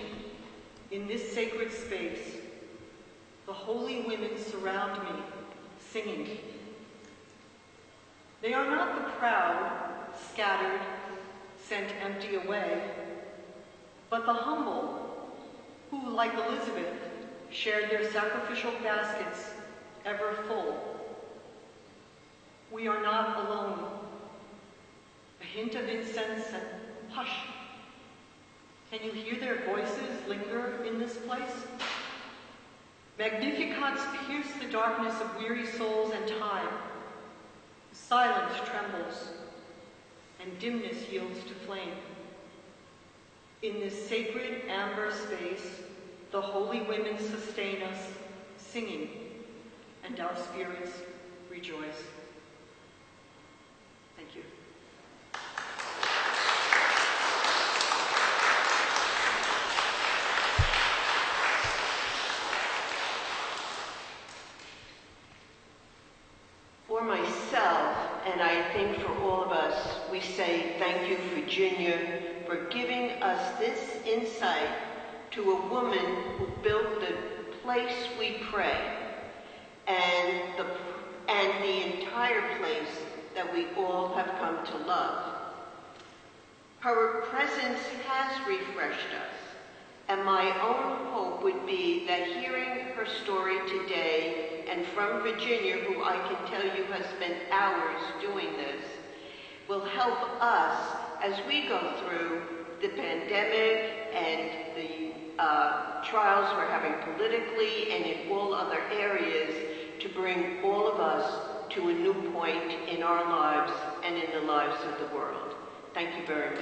in this sacred space, the holy women surround me, singing. They are not the proud, scattered, sent empty away, but the humble, who, like Elizabeth, shared their sacrificial baskets ever full. We are not alone. A hint of incense and hush. Can you hear their voices linger in this place? Magnificats pierce the darkness of weary souls and time. Silence trembles, and dimness yields to flame. In this sacred amber space, the holy women sustain us, singing, and our spirits rejoice. Thank you. For myself, and I say thank you, Virginia, for giving us this insight to a woman who built the place we pray and the entire place that we all have come to love. Her presence has refreshed us, and my own hope would be that hearing her story today, and from Virginia, who I can tell you has spent hours doing this, will help us as we go through the pandemic and the trials we're having politically and in all other areas to bring all of us to a new point in our lives and in the lives of the world. Thank you very much.